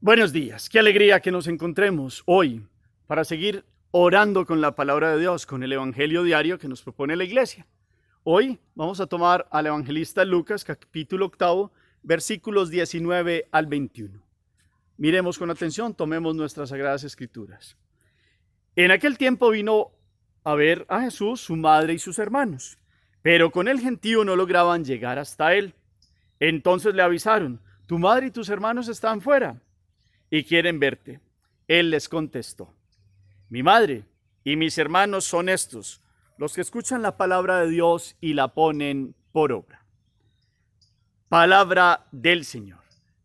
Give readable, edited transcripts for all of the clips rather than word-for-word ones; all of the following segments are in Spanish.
Buenos días, qué alegría que nos encontremos hoy para seguir orando con la palabra de Dios, con el Evangelio diario que nos propone la iglesia. Hoy vamos a tomar al evangelista Lucas, capítulo 8, versículos 19 al 21. Miremos con atención, tomemos nuestras sagradas escrituras. En aquel tiempo vino a ver a Jesús, su madre y sus hermanos, pero con el gentío no lograban llegar hasta él. Entonces le avisaron: tu madre y tus hermanos están fuera y quieren verte. Él les contestó: mi madre y mis hermanos son estos, los que escuchan la palabra de Dios y la ponen por obra. Palabra del Señor.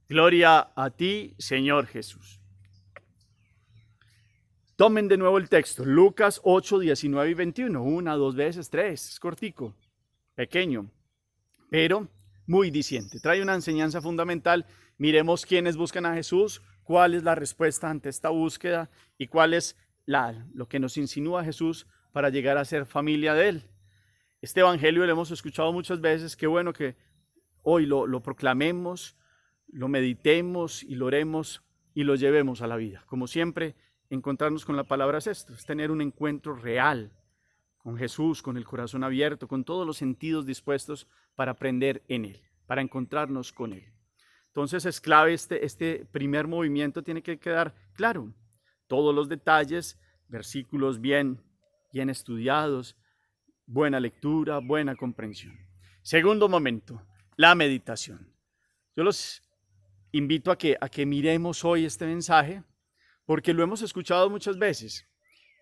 Gloria a ti, Señor Jesús. Tomen de nuevo el texto, Lucas 8, 19 y 21. Una, dos veces, tres. Es cortico, pequeño, pero muy diciente. Trae una enseñanza fundamental. Miremos quiénes buscan a Jesús, cuál es la respuesta ante esta búsqueda y cuál es lo que nos insinúa Jesús para llegar a ser familia de Él. Este evangelio lo hemos escuchado muchas veces. Qué bueno que hoy lo proclamemos, lo meditemos y lo oremos y lo llevemos a la vida. Como siempre, encontrarnos con la palabra es esto, es tener un encuentro real con Jesús, con el corazón abierto, con todos los sentidos dispuestos para aprender en Él, para encontrarnos con Él. Entonces es clave este primer movimiento, tiene que quedar claro. Todos los detalles, versículos bien estudiados, buena lectura, buena comprensión. Segundo momento, la meditación. Yo los invito a que miremos hoy este mensaje, porque lo hemos escuchado muchas veces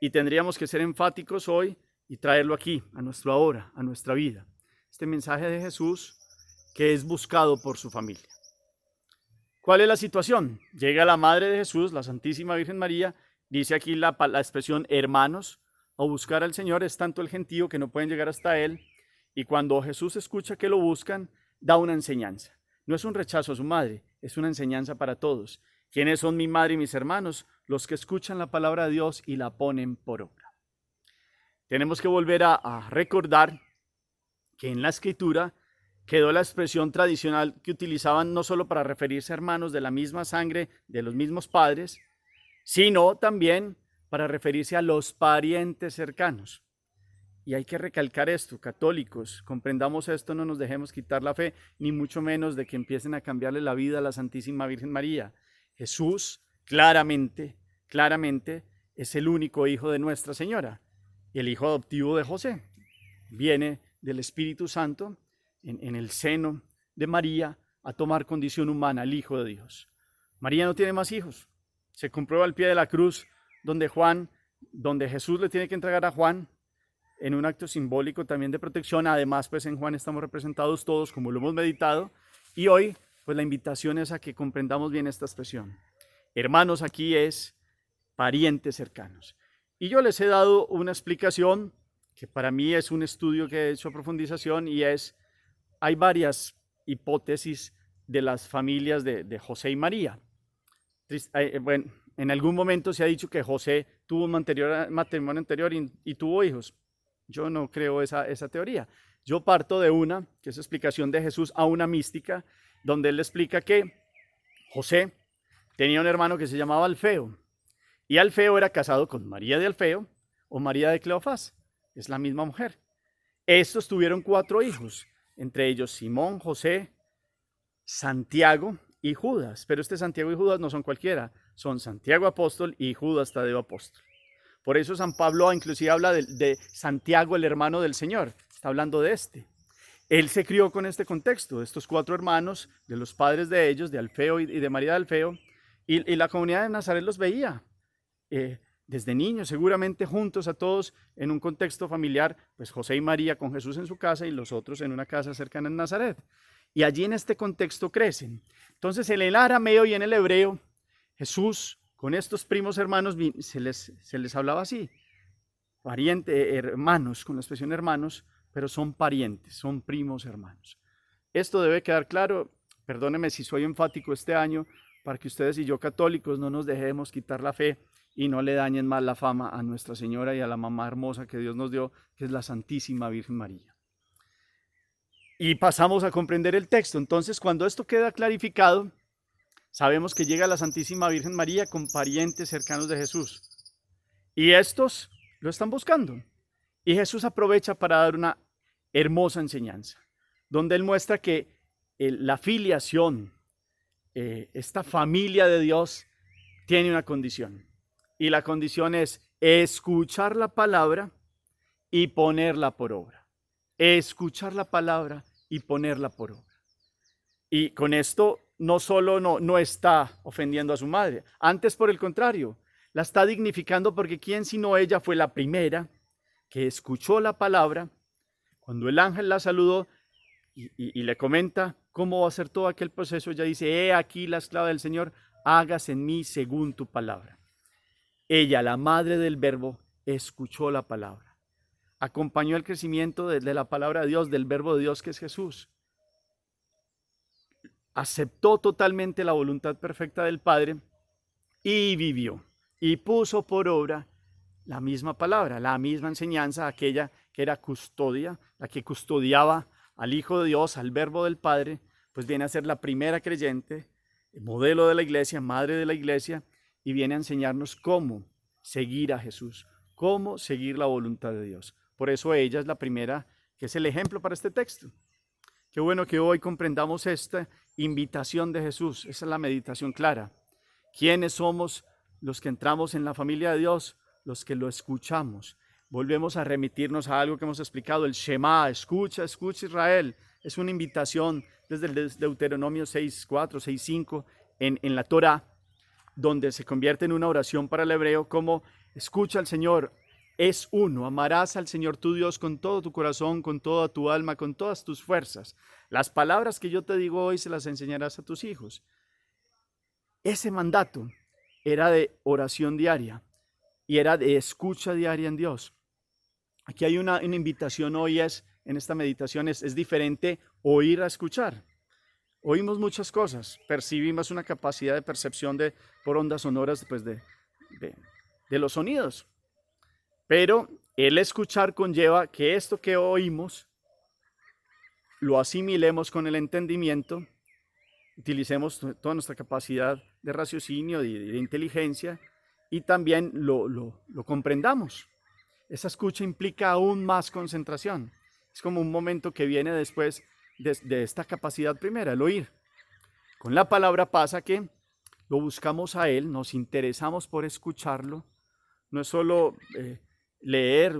y tendríamos que ser enfáticos hoy y traerlo aquí, a nuestro ahora, a nuestra vida. Este mensaje de Jesús que es buscado por su familia. ¿Cuál es la situación? Llega la madre de Jesús, la Santísima Virgen María, dice aquí la expresión hermanos, a buscar al Señor. Es tanto el gentío que no pueden llegar hasta Él, y cuando Jesús escucha que lo buscan, da una enseñanza. No es un rechazo a su madre, es una enseñanza para todos. ¿Quiénes son mi madre y mis hermanos? Los que escuchan la palabra de Dios y la ponen por obra. Tenemos que volver a recordar que en la Escritura quedó la expresión tradicional que utilizaban no solo para referirse a hermanos de la misma sangre, de los mismos padres, sino también para referirse a los parientes cercanos. Y hay que recalcar esto, católicos, comprendamos esto, no nos dejemos quitar la fe, ni mucho menos de que empiecen a cambiarle la vida a la Santísima Virgen María. Jesús claramente es el único hijo de Nuestra Señora, el hijo adoptivo de José. Viene del Espíritu Santo en el seno de María a tomar condición humana, el Hijo de Dios. María no tiene más hijos. Se comprueba al pie de la cruz donde Jesús le tiene que entregar a Juan en un acto simbólico también de protección. Además, pues en Juan estamos representados todos como lo hemos meditado. Y hoy, pues la invitación es a que comprendamos bien esta expresión. Hermanos aquí es parientes cercanos. Y yo les he dado una explicación que para mí es un estudio que he hecho a profundización y hay varias hipótesis de las familias de José y María. Bueno, en algún momento se ha dicho que José tuvo un matrimonio anterior y tuvo hijos. Yo no creo esa teoría. Yo parto de una, que es explicación de Jesús a una mística, donde él explica que José tenía un hermano que se llamaba Alfeo, y Alfeo era casado con María de Alfeo o María de Cleofás, es la misma mujer. Estos tuvieron 4 hijos, entre ellos Simón, José, Santiago y Judas. Pero este Santiago y Judas no son cualquiera, son Santiago apóstol y Judas Tadeo apóstol. Por eso San Pablo inclusive habla de Santiago, el hermano del Señor. Está hablando de este. Él se crió con este contexto, de estos 4 hermanos, de los padres de ellos, de Alfeo y de María de Alfeo, y la comunidad de Nazaret los veía desde niños, seguramente juntos a todos en un contexto familiar, pues José y María con Jesús en su casa y los otros en una casa cercana en Nazaret. Y allí en este contexto crecen. Entonces en el arameo y en el hebreo, Jesús con estos primos hermanos se les hablaba así, hermanos, con la expresión hermanos, pero son parientes, son primos hermanos. Esto debe quedar claro, perdónenme si soy enfático este año, para que ustedes y yo católicos no nos dejemos quitar la fe y no le dañen más la fama a Nuestra Señora y a la mamá hermosa que Dios nos dio, que es la Santísima Virgen María. Y pasamos a comprender el texto. Entonces, cuando esto queda clarificado, Sabemos que llega la Santísima Virgen María con parientes cercanos de Jesús. Y estos lo están buscando. Y Jesús aprovecha para dar una hermosa enseñanza, donde Él muestra que la filiación, esta familia de Dios, tiene una condición. Y la condición es escuchar la palabra y ponerla por obra. Escuchar la palabra y ponerla por obra. Y con esto no solo no está ofendiendo a su madre, antes por el contrario, la está dignificando porque quién sino ella fue la primera que escuchó la palabra. Cuando el ángel la saludó y le comenta cómo va a ser todo aquel proceso, ella dice, he aquí la esclava del Señor, hágase en mí según tu palabra. Ella, la madre del verbo, escuchó la palabra. Acompañó el crecimiento de la palabra de Dios, del verbo de Dios que es Jesús. Aceptó totalmente la voluntad perfecta del Padre y vivió. Y puso por obra la misma palabra, la misma enseñanza, aquella que era custodia, la que custodiaba al Hijo de Dios, al Verbo del Padre, pues viene a ser la primera creyente, modelo de la iglesia, madre de la iglesia, y viene a enseñarnos cómo seguir a Jesús, cómo seguir la voluntad de Dios. Por eso ella es la primera, que es el ejemplo para este texto. Qué bueno que hoy comprendamos esta invitación de Jesús, esa es la meditación clara. ¿Quiénes somos los que entramos en la familia de Dios? Los que lo escuchamos. Volvemos a remitirnos a algo que hemos explicado, el Shema, escucha Israel. Es una invitación desde el Deuteronomio 6.4, 6.5 en la Torá, donde se convierte en una oración para el hebreo como escucha al Señor, es uno, amarás al Señor tu Dios con todo tu corazón, con toda tu alma, con todas tus fuerzas. Las palabras que yo te digo hoy se las enseñarás a tus hijos. Ese mandato era de oración diaria y era de escucha diaria en Dios. Aquí hay una invitación hoy, en esta meditación es diferente oír a escuchar. Oímos muchas cosas, percibimos una capacidad de percepción por ondas sonoras pues de los sonidos. Pero el escuchar conlleva que esto que oímos lo asimilemos con el entendimiento, utilicemos toda nuestra capacidad de raciocinio, de inteligencia y también lo comprendamos. Esa escucha implica aún más concentración. Es como un momento que viene después de esta capacidad primera, el oír. Con la palabra pasa que lo buscamos a Él, nos interesamos por escucharlo. No es solo leer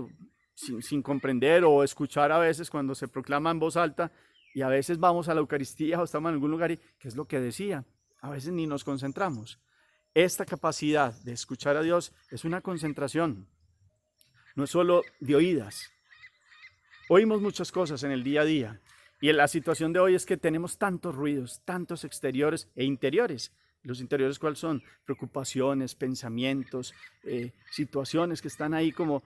sin comprender o escuchar a veces cuando se proclama en voz alta y a veces vamos a la Eucaristía o estamos en algún lugar y ¿qué es lo que decía? A veces ni nos concentramos. Esta capacidad de escuchar a Dios es una concentración, no es solo de oídas. Oímos muchas cosas en el día a día y la situación de hoy es que tenemos tantos ruidos, tantos exteriores e interiores. Los interiores, ¿cuáles son? Preocupaciones, pensamientos, situaciones que están ahí como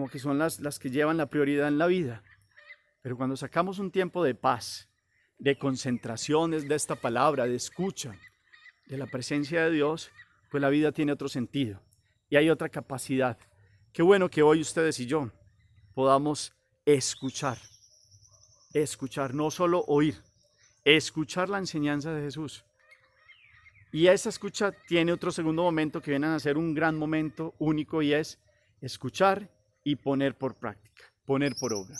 que son las que llevan la prioridad en la vida. Pero cuando sacamos un tiempo de paz, de concentraciones de esta palabra, de escucha, de la presencia de Dios, pues la vida tiene otro sentido y hay otra capacidad. Qué bueno que hoy ustedes y yo podamos escuchar, no solo oír, escuchar la enseñanza de Jesús. Y esa escucha tiene otro segundo momento que viene a ser un gran momento único y es escuchar y poner por práctica, poner por obra.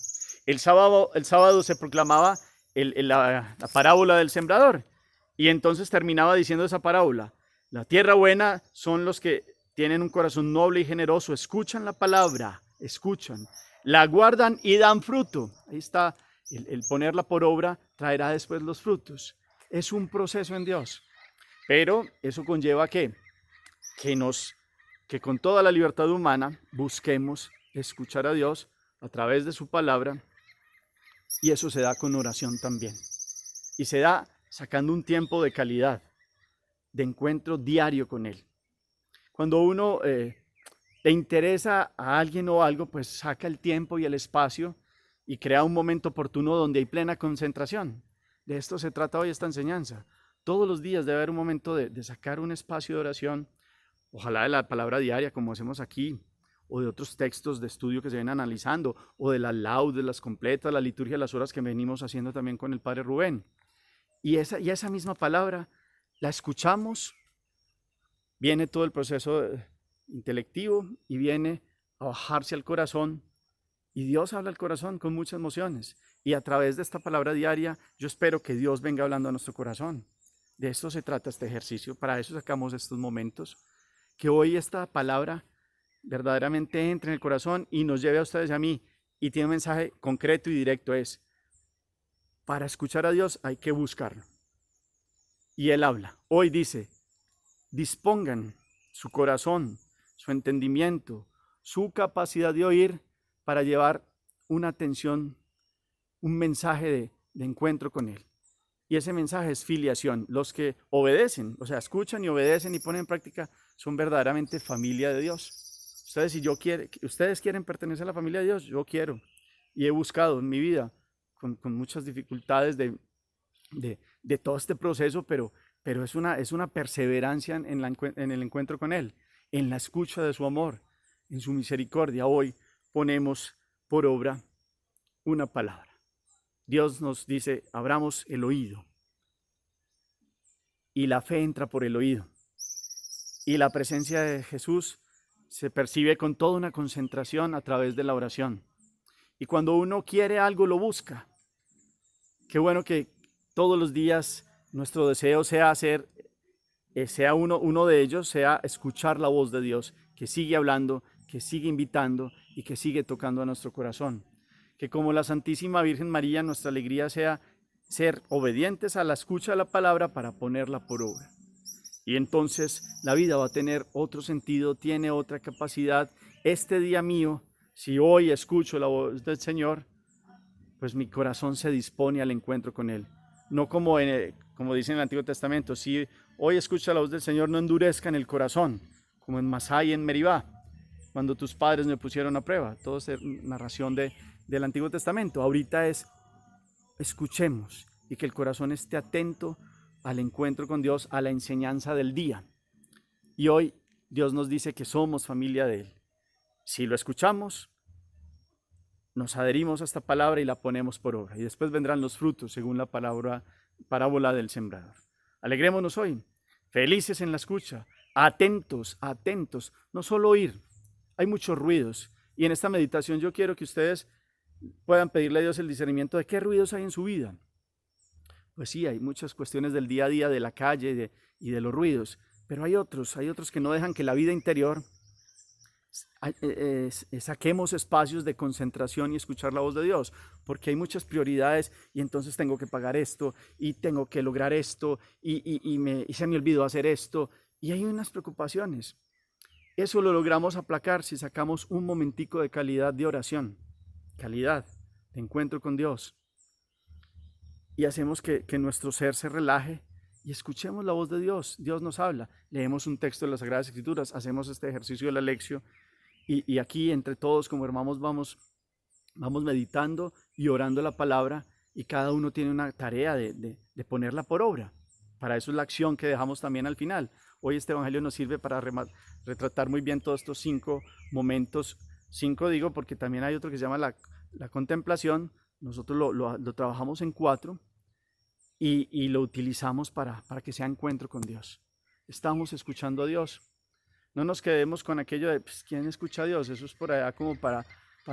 El sábado se proclamaba la parábola del sembrador y entonces terminaba diciendo esa parábola. La tierra buena son los que tienen un corazón noble y generoso, escuchan la palabra, escuchan, la guardan y dan fruto. Ahí está, el ponerla por obra traerá después los frutos. Es un proceso en Dios. Pero eso conlleva que con toda la libertad humana busquemos escuchar a Dios a través de su palabra y eso se da con oración también. Y se da sacando un tiempo de calidad, de encuentro diario con Él. Cuando uno le interesa a alguien o algo, pues saca el tiempo y el espacio y crea un momento oportuno donde hay plena concentración. De esto se trata hoy esta enseñanza. Todos los días debe haber un momento de sacar un espacio de oración, ojalá de la palabra diaria como hacemos aquí, o de otros textos de estudio que se ven analizando, o de las laudes, las completas, la liturgia de las horas que venimos haciendo también con el Padre Rubén. Y esa misma palabra la escuchamos, viene todo el proceso intelectivo y viene a bajarse al corazón. Y Dios habla al corazón con muchas emociones. Y a través de esta palabra diaria, yo espero que Dios venga hablando a nuestro corazón. De esto se trata este ejercicio. Para eso sacamos estos momentos. Que hoy esta palabra verdaderamente entre en el corazón y nos lleve a ustedes y a mí. Y tiene un mensaje concreto y directo. Es, para escuchar a Dios hay que buscarlo. Y Él habla. Hoy dice, dispongan su corazón, su entendimiento, su capacidad de oír para llevar una atención, un mensaje de encuentro con Él. Y ese mensaje es filiación. Los que obedecen, o sea, escuchan y obedecen y ponen en práctica, son verdaderamente familia de Dios. Ustedes quieren pertenecer a la familia de Dios, yo quiero. Y he buscado en mi vida, con muchas dificultades de todo este proceso, pero es una perseverancia en el encuentro con Él, en la escucha de su amor, en su misericordia. Hoy ponemos por obra una palabra. Dios nos dice, abramos el oído. Y la fe entra por el oído. Y la presencia de Jesús se percibe con toda una concentración a través de la oración. Y cuando uno quiere algo, lo busca. Qué bueno que todos los días nuestro deseo sea uno de ellos, sea escuchar la voz de Dios, que sigue hablando, que sigue invitando y que sigue tocando a nuestro corazón. Que como la Santísima Virgen María, nuestra alegría sea ser obedientes a la escucha de la palabra para ponerla por obra. Y entonces la vida va a tener otro sentido, tiene otra capacidad. Este día mío, si hoy escucho la voz del Señor, pues mi corazón se dispone al encuentro con Él. No como dice en el Antiguo Testamento, si hoy escucha la voz del Señor, no endurezcan el corazón, como en Masá y en Meribá, cuando tus padres me pusieron a prueba. Todo es narración del Antiguo Testamento. Ahorita es, escuchemos y que el corazón esté atento al encuentro con Dios, a la enseñanza del día. Y hoy Dios nos dice que somos familia de Él. Si lo escuchamos, nos adherimos a esta palabra y la ponemos por obra. Y después vendrán los frutos, según la parábola del sembrador. Alegrémonos hoy, felices en la escucha, atentos, no solo oír. Hay muchos ruidos. Y en esta meditación yo quiero que ustedes puedan pedirle a Dios el discernimiento de qué ruidos hay en su vida. Pues sí, hay muchas cuestiones del día a día, de la calle y de los ruidos. Pero hay otros que no dejan que la vida interior saquemos espacios de concentración y escuchar la voz de Dios, porque hay muchas prioridades y entonces tengo que pagar esto y tengo que lograr esto y se me olvidó hacer esto y hay unas preocupaciones. Eso lo logramos aplacar si sacamos un momentico de calidad de oración, calidad de encuentro con Dios y hacemos que nuestro ser se relaje y escuchemos la voz de Dios. Dios nos habla, leemos un texto de las Sagradas Escrituras, hacemos este ejercicio de la lección. Y aquí entre todos como hermanos vamos meditando y orando la palabra y cada uno tiene una tarea de ponerla por obra. Para eso es la acción que dejamos también al final. Hoy este evangelio nos sirve para retratar muy bien todos estos 5 momentos. 5 digo porque también hay otro que se llama la contemplación. Nosotros lo trabajamos en 4 y lo utilizamos para que sea encuentro con Dios. Estamos escuchando a Dios. No nos quedemos con aquello de, pues, ¿quién escucha a Dios? Eso es por allá como para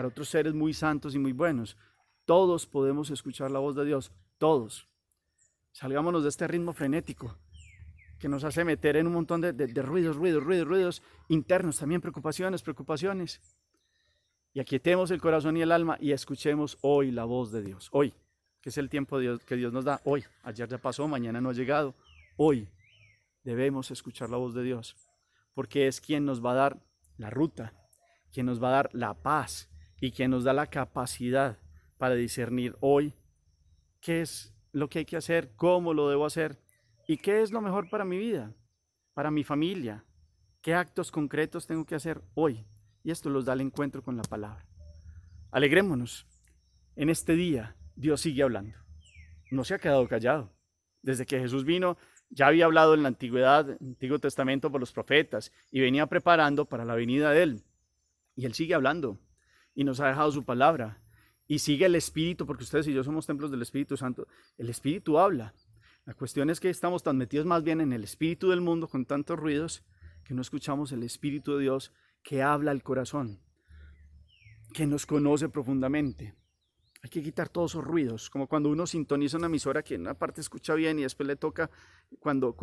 otros seres muy santos y muy buenos. Todos podemos escuchar la voz de Dios, todos. Salgámonos de este ritmo frenético que nos hace meter en un montón de ruidos internos, también preocupaciones. Y aquietemos el corazón y el alma y escuchemos hoy la voz de Dios. Hoy, que es el tiempo que Dios nos da. Hoy, ayer ya pasó, mañana no ha llegado. Hoy debemos escuchar la voz de Dios. Porque es quien nos va a dar la ruta, quien nos va a dar la paz y quien nos da la capacidad para discernir hoy qué es lo que hay que hacer, cómo lo debo hacer y qué es lo mejor para mi vida, para mi familia, qué actos concretos tengo que hacer hoy. Y esto los da el encuentro con la palabra. Alegrémonos. En este día Dios sigue hablando. No se ha quedado callado. Desde que Jesús vino, ya había hablado en la antigüedad, Antiguo Testamento por los profetas y venía preparando para la venida de Él. Y Él sigue hablando y nos ha dejado su palabra. Y sigue el Espíritu, porque ustedes y yo somos templos del Espíritu Santo. El Espíritu habla. La cuestión es que estamos tan metidos más bien en el espíritu del mundo con tantos ruidos que no escuchamos el Espíritu de Dios que habla al corazón, que nos conoce profundamente. Hay que quitar todos esos ruidos, como cuando uno sintoniza una emisora que en una parte escucha bien y después le toca, cuando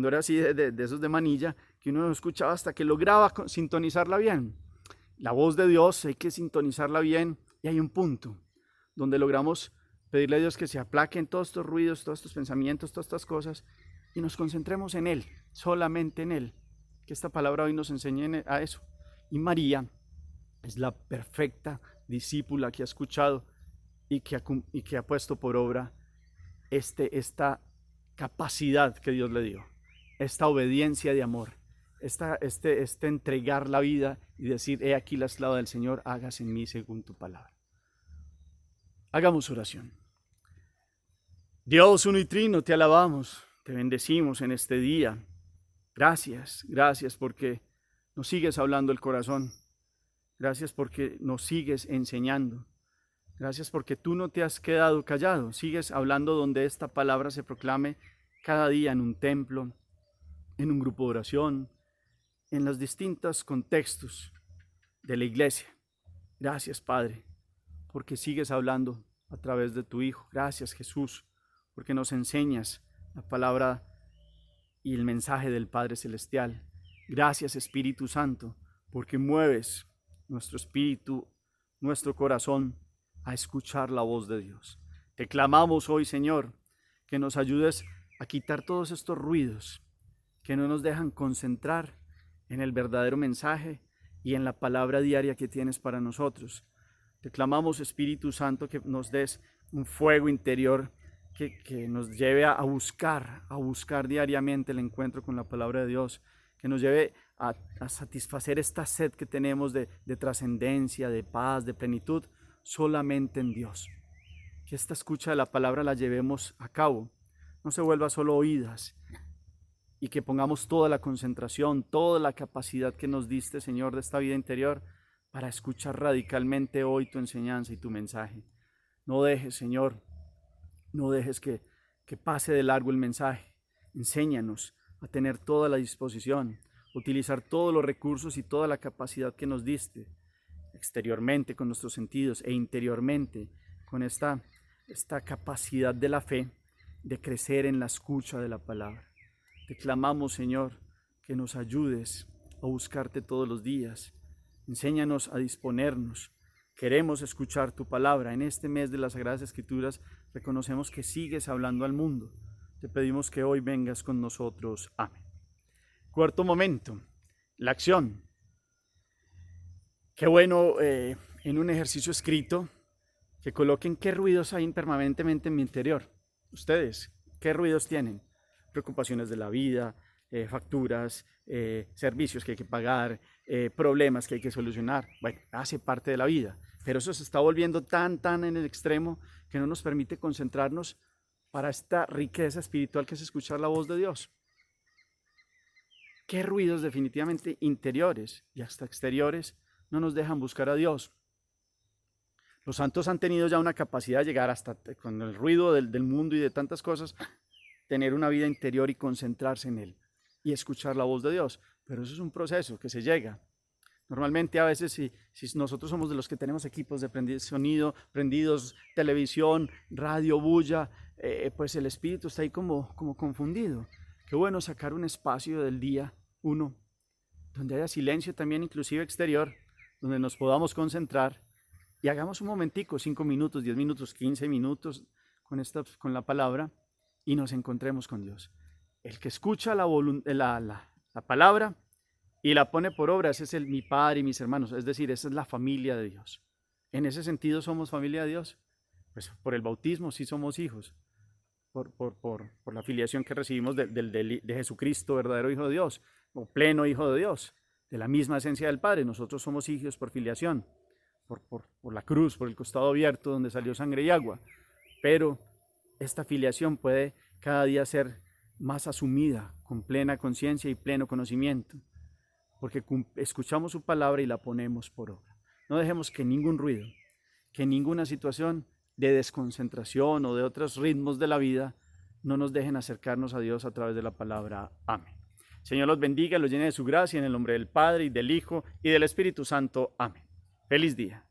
era así de esos de manilla, que uno no escuchaba hasta que lograba sintonizarla bien. La voz de Dios hay que sintonizarla bien y hay un punto donde logramos pedirle a Dios que se aplaquen todos estos ruidos, todos estos pensamientos, todas estas cosas y nos concentremos en Él, solamente en Él. Que esta palabra hoy nos enseñe a eso. Y María es la perfecta discípula que ha escuchado y que ha puesto por obra esta capacidad que Dios le dio, esta obediencia de amor, este entregar la vida y decir, he aquí la esclava del Señor, hágase en mí según tu palabra. Hagamos oración. Dios uno y trino, te alabamos, te bendecimos en este día. Gracias porque nos sigues hablando el corazón. Gracias porque nos sigues enseñando. Gracias porque tú no te has quedado callado. Sigues hablando donde esta palabra se proclame cada día en un templo, en un grupo de oración, en los distintos contextos de la iglesia. Gracias, Padre, porque sigues hablando a través de tu Hijo. Gracias, Jesús, porque nos enseñas la palabra y el mensaje del Padre Celestial. Gracias, Espíritu Santo, porque mueves nuestro espíritu, nuestro corazón a escuchar la voz de Dios. Te clamamos hoy, Señor, que nos ayudes a quitar todos estos ruidos que no nos dejan concentrar en el verdadero mensaje y en la palabra diaria que tienes para nosotros. Te clamamos, Espíritu Santo, que nos des un fuego interior que nos lleve a buscar diariamente el encuentro con la palabra de Dios, que nos lleve a satisfacer esta sed que tenemos de trascendencia, de paz, de plenitud, solamente en Dios. Que esta escucha de la palabra la llevemos a cabo, no se vuelva solo oídas, y que pongamos toda la concentración, toda la capacidad que nos diste, Señor, de esta vida interior, para escuchar radicalmente hoy tu enseñanza y tu mensaje. No dejes, Señor, no dejes que pase de largo el mensaje. Enséñanos a tener toda la disposición, utilizar todos los recursos y toda la capacidad que nos diste, exteriormente con nuestros sentidos e interiormente con esta capacidad de la fe de crecer en la escucha de la palabra. Te clamamos, Señor, que nos ayudes a buscarte todos los días. Enséñanos a disponernos. Queremos escuchar tu palabra. En este mes de las Sagradas Escrituras reconocemos que sigues hablando al mundo. Te pedimos que hoy vengas con nosotros. Amén. Cuarto momento, la acción. Qué bueno en un ejercicio escrito que coloquen qué ruidos hay permanentemente en mi interior. Ustedes, ¿qué ruidos tienen? Preocupaciones de la vida, facturas, servicios que hay que pagar, problemas que hay que solucionar. Bueno, hace parte de la vida, pero eso se está volviendo tan en el extremo que no nos permite concentrarnos para esta riqueza espiritual que es escuchar la voz de Dios. ¿Qué ruidos definitivamente interiores y hasta exteriores no nos dejan buscar a Dios? Los santos han tenido ya una capacidad de llegar hasta con el ruido del mundo y de tantas cosas, tener una vida interior y concentrarse en Él y escuchar la voz de Dios. Pero eso es un proceso que se llega. Normalmente a veces si nosotros somos de los que tenemos equipos de sonido, prendidos, televisión, radio, bulla, pues el espíritu está ahí como confundido. Qué bueno sacar un espacio del día, donde haya silencio también, inclusive exterior, donde nos podamos concentrar y hagamos un momentico, 5 minutos, 10 minutos, 15 minutos con la palabra y nos encontremos con Dios. El que escucha la palabra y la pone por obra, ese es mi Padre y mis hermanos, es decir, esa es la familia de Dios. En ese sentido somos familia de Dios. Pues por el bautismo sí somos hijos, por la filiación que recibimos de Jesucristo, verdadero Hijo de Dios, o pleno Hijo de Dios, de la misma esencia del Padre. Nosotros somos hijos por filiación, por la cruz, por el costado abierto donde salió sangre y agua. Pero esta filiación puede cada día ser más asumida, con plena conciencia y pleno conocimiento, porque escuchamos su palabra y la ponemos por obra. No dejemos que ningún ruido, que ninguna situación de desconcentración o de otros ritmos de la vida no nos dejen acercarnos a Dios a través de la palabra. Amén. Señor los bendiga, los llene de su gracia en el nombre del Padre y del Hijo y del Espíritu Santo. Amén. Feliz día.